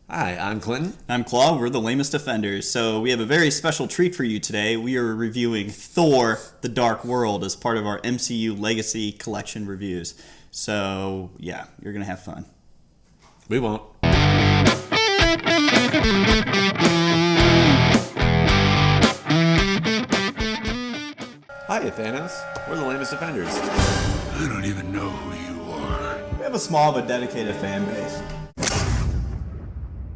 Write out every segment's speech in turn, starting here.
Hi, I'm Clinton. I'm Claude. We're the lamest offenders. So we have a very special treat for you today. We are reviewing Thor: The Dark World as part of our MCU Legacy Collection reviews. So yeah, you're gonna have fun. We won't. Hi, Thanos. We're the lamest offenders. I don't even know who you are. We have a small but dedicated fan base.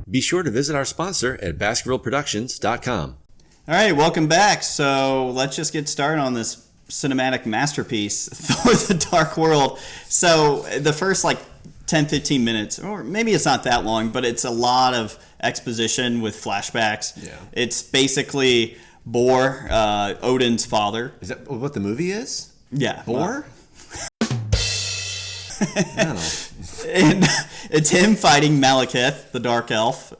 Be sure to visit our sponsor at BaskervilleProductions.com. All right, welcome back. So let's just get started on this cinematic masterpiece, Thor: The Dark World. So the first 10-15 minutes, or maybe it's not that long, but it's a lot of exposition with flashbacks. Yeah. It's basically Bor, Odin's father. Is that what the movie is? Yeah. Bor? I don't know. And it's him fighting Malekith, the Dark Elf,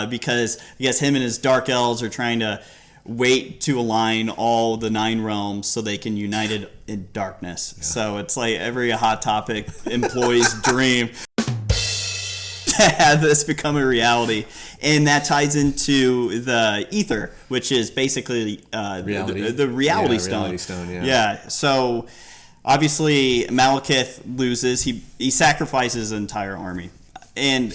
because I guess him and his Dark Elves are trying to wait to align all the 9 realms so they can unite it in darkness. Yeah. So it's like every Hot Topic employee's dream to have this become a reality. And that ties into the ether, which is basically reality. the reality stone. Reality stone, yeah. Yeah, so obviously, Malekith loses. He sacrifices his entire army, and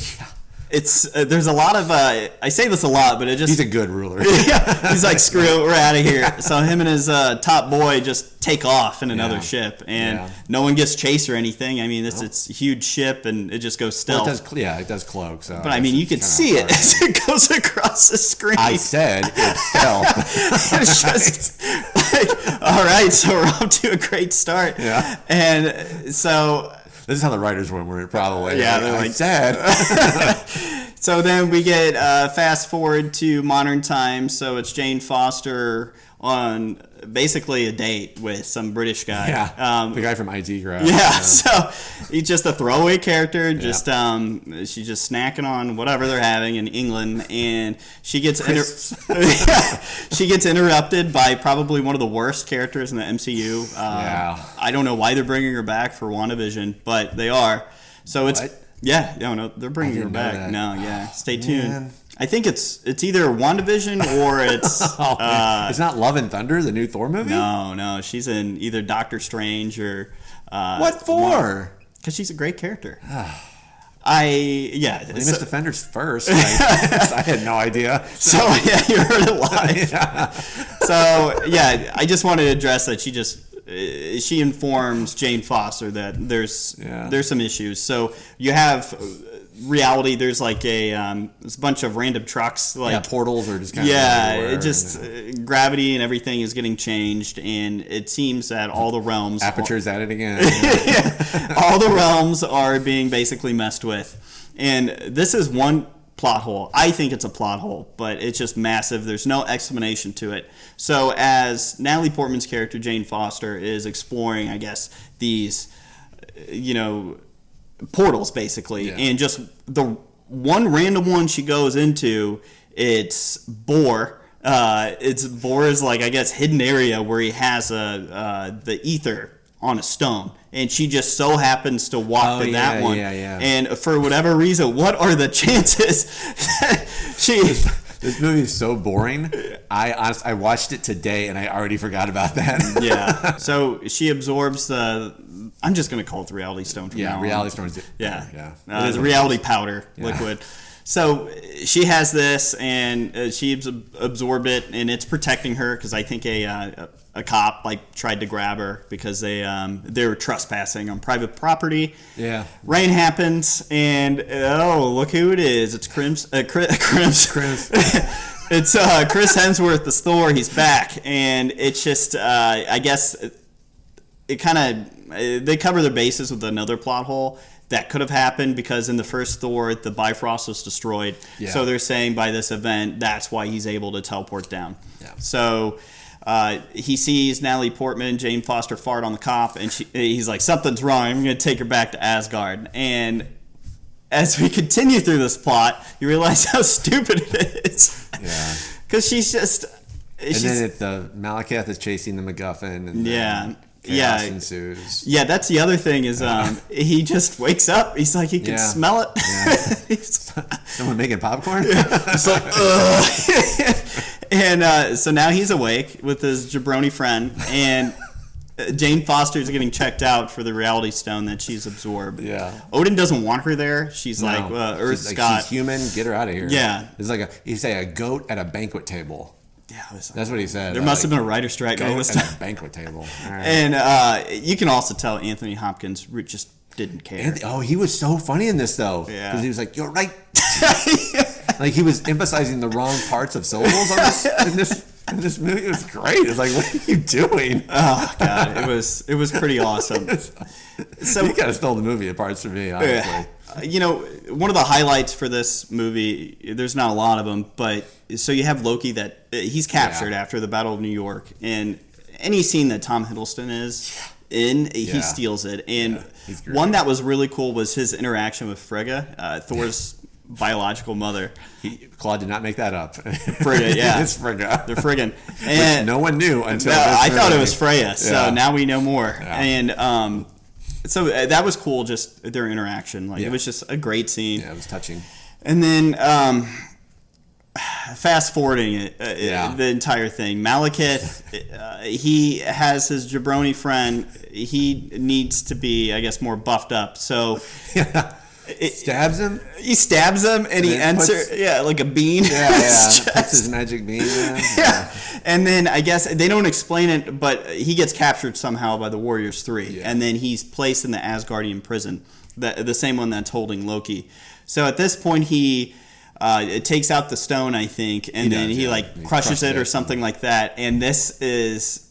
it's there's a lot of I say this a lot, but he's a good ruler. Yeah, he's like, screw it, we're out of here. So him and his top boy just take off in another ship, and no one gets chased or anything. I mean, it's a huge ship, and it just goes stealth. Well, it does cloak. So, but I mean, you can see it as it goes across the screen. I said it's stealth. It's just like, all right, so we're off to a great start. Yeah, and so. This is how the writers were probably. Yeah, they're like, sad. So then we get fast forward to modern times. So it's Jane Foster on basically a date with some British guy. Yeah, the guy from IT Crowd. Yeah, so he's just a throwaway character. Just she's just snacking on whatever they're having in England, and she gets she gets interrupted by probably one of the worst characters in the MCU. I don't know why they're bringing her back for WandaVision, but they are. So it's they're bringing her back. No, stay tuned. Man. I think it's either WandaVision or it's... it's not Love and Thunder, the new Thor movie? No. She's in either Doctor Strange or... what for? Because she's a great character. Lamest Offenders first. I had no idea. So, you heard it live. Yeah. So, I just wanted to address that she informs Jane Foster that there's some issues. So, you have... reality, there's like a bunch of random trucks, portals are just kind of everywhere. It just gravity and everything is getting changed, and it seems that all the realms Aperture's at it again. All the realms are being basically messed with, and this is one plot hole. I think it's a plot hole, but it's just massive. There's no explanation to it. So as Natalie Portman's character Jane Foster is exploring, I guess, these portals basically, and just the one random one she goes into, it's Bor. Bor is like, I guess, hidden area where he has the ether on a stone, and she just so happens to walk to that one. And for whatever reason, what are the chances that This movie is so boring. I watched it today and I already forgot about that. Yeah. So she absorbs I'm just going to call it the reality stone from now on. Reality stone. Yeah. It's a reality powder liquid. So she has this, and she absorbed it, and it's protecting her because I think a cop tried to grab her because they were trespassing on private property. Yeah. Rain happens, and look who it is! It's Chris It's Chris Hemsworth as Thor. He's back, and it's just I guess it kind of they cover their bases with another plot hole that could have happened because in the first Thor, the Bifrost was destroyed. Yeah. So they're saying by this event, that's why he's able to teleport down. Yeah. So he sees Natalie Portman, Jane Foster fart on the cop, and he's like, something's wrong. I'm going to take her back to Asgard. And as we continue through this plot, you realize how stupid it is. Yeah. Because she's just... And then the Malekith is chasing the MacGuffin. And Chaos ensues. Yeah, that's the other thing is he just wakes up. He's like, he can smell it. Yeah. Someone making popcorn? It's like, ugh. And so now he's awake with his jabroni friend, and Jane Foster's getting checked out for the reality stone that she's absorbed. Yeah. Odin doesn't want her there. She's like, Earth's got... She's human, get her out of here. Yeah. It's like he say a goat at a banquet table. Yeah, that's what he said. There must have been a writer's strike during this time. A banquet table. Right. And you can also tell Anthony Hopkins just didn't care. He was so funny in this though. Yeah, because he was like, "You're right." Like he was emphasizing the wrong parts of syllables in this movie. It was great. It was like, what are you doing? Oh god, it was pretty awesome. So you kind of stole the movie apart from me, honestly. You know, one of the highlights for this movie, there's not a lot of them, but so you have Loki that he's captured after the Battle of New York, and any scene that Tom Hiddleston is in, he steals it. And one that was really cool was his interaction with Frigga, Thor's biological mother. Claude did not make that up. Frigga, yeah. It's Frigga. They're friggin'. And which no one knew until I thought it was Freya, so now we know more. Yeah. And so that was cool, just their interaction. Like it was just a great scene. Yeah, it was touching. And then fast forwarding it, the entire thing. Malekith, he has his jabroni friend. He needs to be, I guess, more buffed up. So stabs him. He stabs him, and he enters like a bean. Yeah, puts his magic bean in. Yeah. And then I guess they don't explain it, but he gets captured somehow by the Warriors 3, and then he's placed in the Asgardian prison, the same one that's holding Loki. So at this point, he it takes out the stone, I think, and then he crushes it or something like that. And this is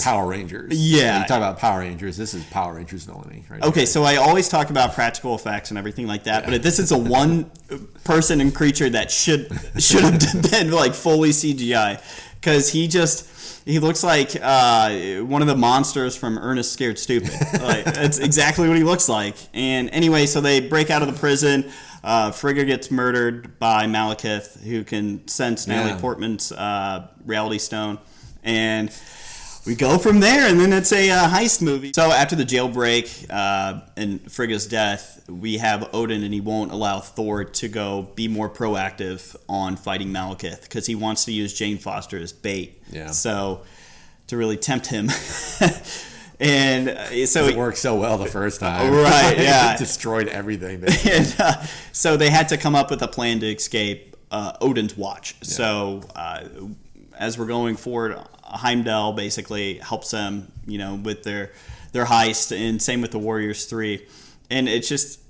Power Rangers. Yeah. You talk about Power Rangers. This is Power Rangers villainy. Right okay, so I always talk about practical effects and everything like that, but this is a one-person and creature that should have been like fully CGI, because he looks like one of the monsters from Ernest Scared Stupid. Like that's exactly what he looks like. And anyway, so they break out of the prison. Frigga gets murdered by Malekith, who can sense Natalie Portman's reality stone, and we go from there, and then it's a heist movie. So after the jailbreak and Frigga's death, we have Odin, and he won't allow Thor to go be more proactive on fighting Malekith, because he wants to use Jane Foster as bait. Yeah. So to really tempt him. And so it worked so well the first time. Right, yeah. It destroyed everything. And, so they had to come up with a plan to escape Odin's watch. Yeah. So as we're going forward, Heimdall basically helps them, with their heist, and same with the Warriors 3. And it's just,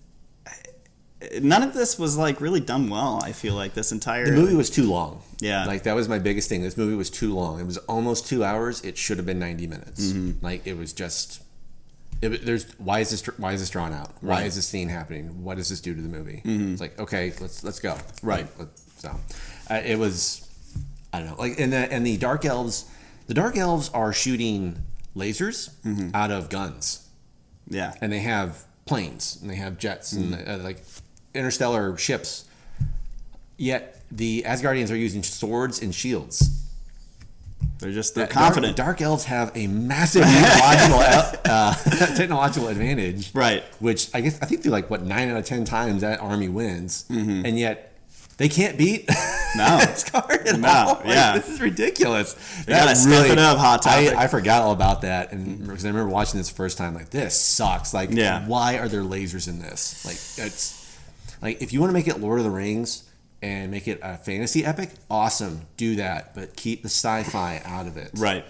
none of this was like really done well. I feel like the movie was too long. Yeah, like that was my biggest thing. This movie was too long. It was almost 2 hours. It should have been 90 minutes. Mm-hmm. Like it was just. Why is this drawn out? Why is this scene happening? What does this do to the movie? Mm-hmm. It's like, okay, let's go. Right. So it was, I don't know. Like and the Dark Elves. The Dark Elves are shooting lasers out of guns. Yeah. And they have planes, and they have jets, and like interstellar ships. Yet the Asgardians are using swords and shields. They're confident. Dark Elves have a massive technological advantage. Right. Which I think they're like, 9 out of 10 times that army wins. Mm-hmm. And yet they can't beat Asgard at all. Yeah. This is ridiculous. You gotta step it up, Hot Topic. I forgot all about that, and because I remember watching this the first time, like, this sucks. Like, why are there lasers in this? Like, it's like, if you want to make it Lord of the Rings and make it a fantasy epic, awesome, do that, but keep the sci-fi out of it. Right.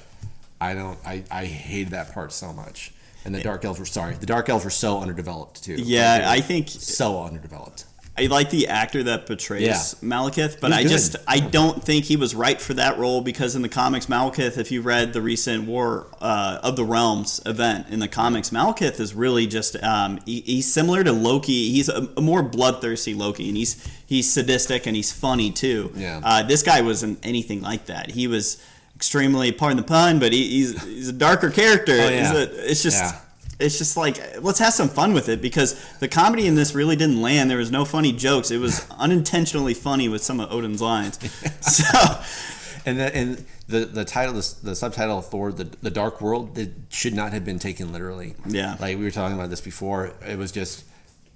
I hated that part so much. And the Dark Elves were so underdeveloped too. Yeah, I think so underdeveloped. I like the actor that portrays Malekith, but I don't think he was right for that role, because in the comics, Malekith, if you read the recent War of the Realms event in the comics, Malekith is really just he's similar to Loki. He's a more bloodthirsty Loki, and he's sadistic, and he's funny too. Yeah. This guy wasn't anything like that. He was extremely, pardon the pun, but he's a darker character. Oh, yeah. It's just like, let's have some fun with it, because the comedy in this really didn't land. There was no funny jokes. It was unintentionally funny with some of Odin's lines. So, and the title, the subtitle of Thor, the Dark World, it should not have been taken literally. Yeah. Like we were talking about this before, it was just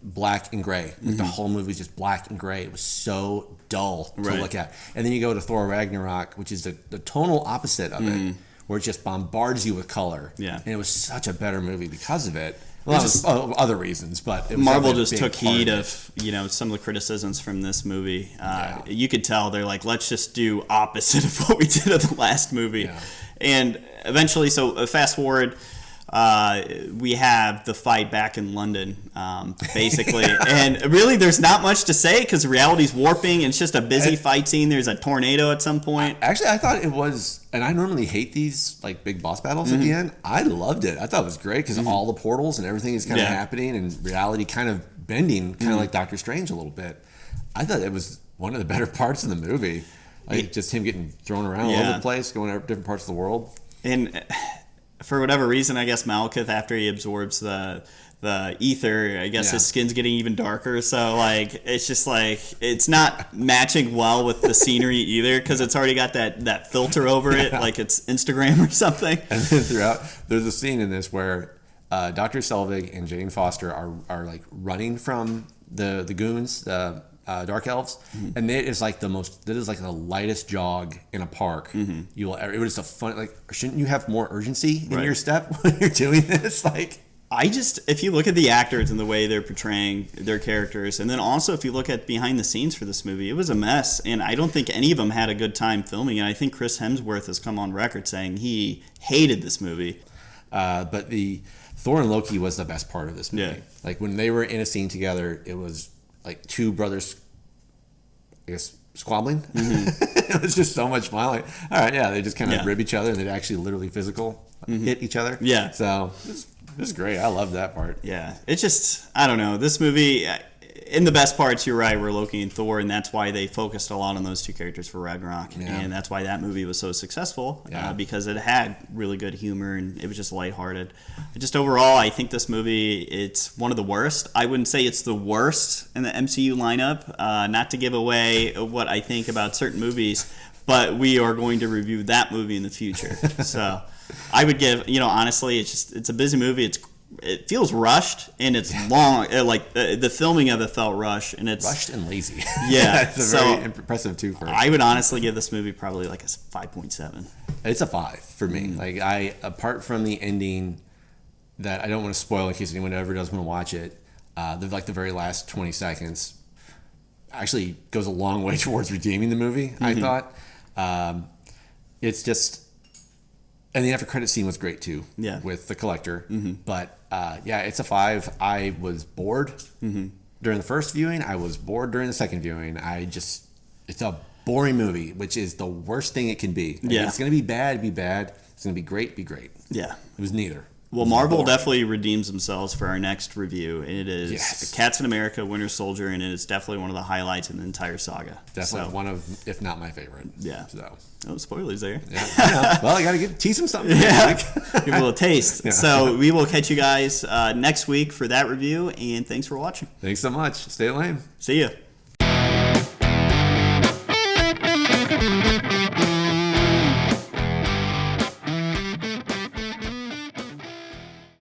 black and gray. Like the whole movie was just black and gray. It was so dull to look at. And then you go to Thor Ragnarok, which is the tonal opposite of it, where it just bombards you with color. Yeah. And it was such a better movie because of it. Well, just other reasons, but it was Marvel just took heed of some of the criticisms from this movie. You could tell they're like, let's just do opposite of what we did in the last movie. Yeah. And eventually, so fast forward, we have the fight back in London, basically. And really, there's not much to say because reality's warping. It's just a busy fight scene. There's a tornado at some point. Actually, I thought it was, and I normally hate these like big boss battles at the end. I loved it. I thought it was great because all the portals and everything is kind of happening and reality kind of bending, kind of like Doctor Strange a little bit. I thought it was one of the better parts of the movie. Like just him getting thrown around all over the place, going to different parts of the world. And for whatever reason, I guess Malekith, after he absorbs the ether, I guess his skin's getting even darker. So like it's just like it's not matching well with the scenery either because it's already got that filter over it, like it's Instagram or something. And then throughout, there's a scene in this where Dr. Selvig and Jane Foster are like running from the goons, the Dark Elves, and it is like the lightest jog in a park you will ever. It was a fun, like, shouldn't you have more urgency in your step when you're doing this? Like, if you look at the actors and the way they're portraying their characters, and then also if you look at behind the scenes for this movie, it was a mess, and I don't think any of them had a good time filming. And I think Chris Hemsworth has come on record saying he hated this movie. But the Thor and Loki was the best part of this movie. Yeah. Like when they were in a scene together, it was like two brothers, I guess, squabbling. It was just so much fun. Like, all right, they just kind of rib each other and they'd actually literally physical hit each other. Yeah. So it was great. I love that part. Yeah. It's just, I don't know. This movie, in the best parts, you're right, were Loki and Thor, and that's why they focused a lot on those two characters for Ragnarok. Yeah. And that's why that movie was so successful, because it had really good humor and it was just lighthearted. Just overall, I think this movie, it's one of the worst. I wouldn't say it's the worst in the MCU lineup, not to give away what I think about certain movies, but we are going to review that movie in the future. So I would give, honestly, it's a busy movie. It feels rushed and it's long. Like the filming of it felt rushed and it's rushed and lazy. Yeah, it's very impressive too. I would honestly give this movie probably like a 5.7. It's a 5 for me. Like apart from the ending, that I don't want to spoil in case anyone ever does want to watch it. The very last 20 seconds actually goes a long way towards redeeming the movie. I thought it's just. And the after credit scene was great too. Yeah. With the collector. But it's a 5. I was bored during the first viewing. I was bored during the second viewing. It's a boring movie, which is the worst thing it can be. Like, if it's gonna be bad, be bad. If it's gonna be great, be great. Yeah. It was neither. Well, Marvel definitely redeems themselves for our next review, and it is Captain America: Winter Soldier, and it is definitely one of the highlights in the entire saga. Definitely one of, if not my favorite. Yeah. So. Oh, spoilers there. Yeah. Well, I got to tease them something. Give a little taste. Yeah. So we will catch you guys next week for that review, and thanks for watching. Thanks so much. Stay lame. See ya.